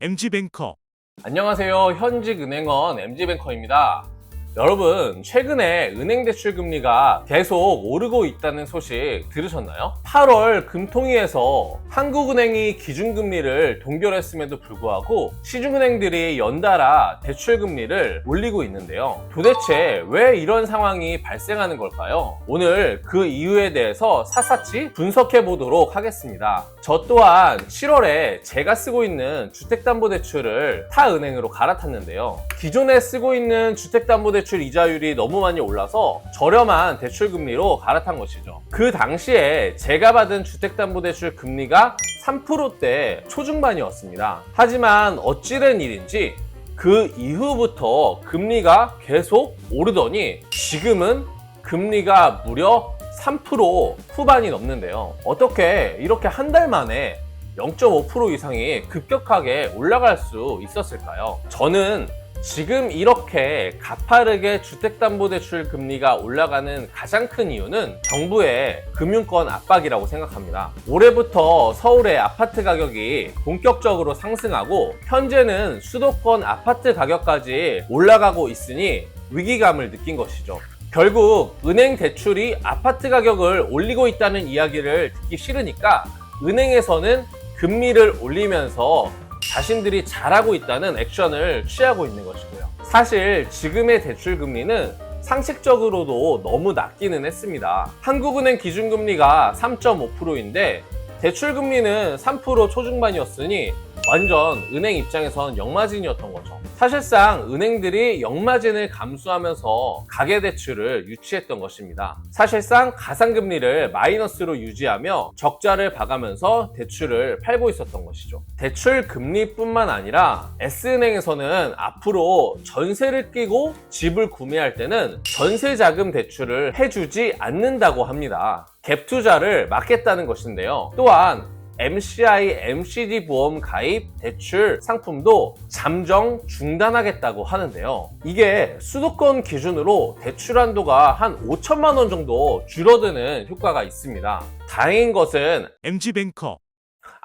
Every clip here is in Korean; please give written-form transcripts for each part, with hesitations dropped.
MG뱅커. 안녕하세요. 현직은행원 MG뱅커입니다. 여러분, 최근에 은행 대출 금리가 계속 오르고 있다는 소식 들으셨나요? 8월 금통위에서 한국은행이 기준금리를 동결했음에도 불구하고 시중은행들이 연달아 대출금리를 올리고 있는데요. 도대체 왜 이런 상황이 발생하는 걸까요? 오늘 그 이유에 대해서 샅샅이 분석해 보도록 하겠습니다. 저 또한 7월에 제가 쓰고 있는 주택담보대출을 타 은행으로 갈아탔는데요. 기존에 쓰고 있는 주택담보대출 이자율이 너무 많이 올라서 저렴한 대출금리로 갈아탄 것이죠. 그 당시에 제가 받은 주택담보대출 금리가 3%대 초중반이었습니다. 하지만 어찌된 일인지 그 이후부터 금리가 계속 오르더니 지금은 금리가 무려 3% 후반이 넘는데요. 어떻게 이렇게 한 달 만에 0.5% 이상이 급격하게 올라갈 수 있었을까요? 저는 지금 이렇게 가파르게 주택담보대출 금리가 올라가는 가장 큰 이유는 정부의 금융권 압박이라고 생각합니다. 올해부터 서울의 아파트 가격이 본격적으로 상승하고 현재는 수도권 아파트 가격까지 올라가고 있으니 위기감을 느낀 것이죠. 결국 은행 대출이 아파트 가격을 올리고 있다는 이야기를 듣기 싫으니까 은행에서는 금리를 올리면서 자신들이 잘하고 있다는 액션을 취하고 있는 것이고요. 사실 지금의 대출 금리는 상식적으로도 너무 낮기는 했습니다. 한국은행 기준금리가 3.5%인데 대출 금리는 3% 초중반이었으니 완전 은행 입장에선 역마진이었던 거죠. 사실상 은행들이 역마진을 감수하면서 가계대출을 유치했던 것입니다. 사실상 가상금리를 마이너스로 유지하며 적자를 봐가면서 대출을 팔고 있었던 것이죠. 대출 금리뿐만 아니라 S은행에서는 앞으로 전세를 끼고 집을 구매할 때는 전세자금 대출을 해주지 않는다고 합니다. 갭 투자를 막겠다는 것인데요. 또한 MCI, MCD 보험 가입 대출 상품도 잠정 중단하겠다고 하는데요. 이게 수도권 기준으로 대출 한도가 한 5천만 원 정도 줄어드는 효과가 있습니다. 다행인 것은 MG뱅커.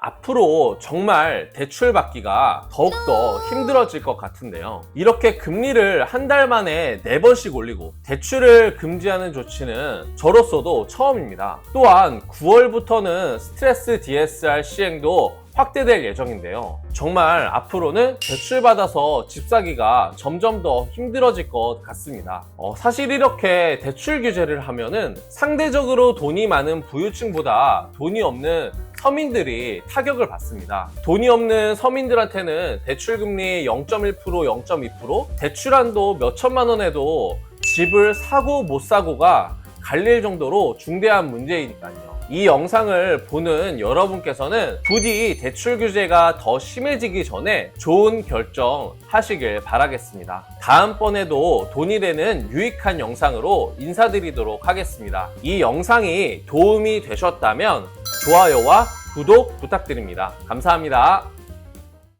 앞으로 정말 대출 받기가 더욱더 힘들어질 것 같은데요. 이렇게 금리를 한 달 만에 4번씩 올리고 대출을 금지하는 조치는 저로서도 처음입니다. 또한 9월부터는 스트레스 DSR 시행도 확대될 예정인데요. 정말 앞으로는 대출받아서 집 사기가 점점 더 힘들어질 것 같습니다. 사실 이렇게 대출 규제를 하면은 상대적으로 돈이 많은 부유층보다 돈이 없는 서민들이 타격을 받습니다. 돈이 없는 서민들한테는 대출금리 0.1%, 0.2%, 대출한도 몇 천만 원에도 집을 사고 못 사고가 갈릴 정도로 중대한 문제이니까요. 이 영상을 보는 여러분께서는 부디 대출 규제가 더 심해지기 전에 좋은 결정 하시길 바라겠습니다. 다음번에도 돈이 되는 유익한 영상으로 인사드리도록 하겠습니다. 이 영상이 도움이 되셨다면 좋아요와 구독 부탁드립니다. 감사합니다.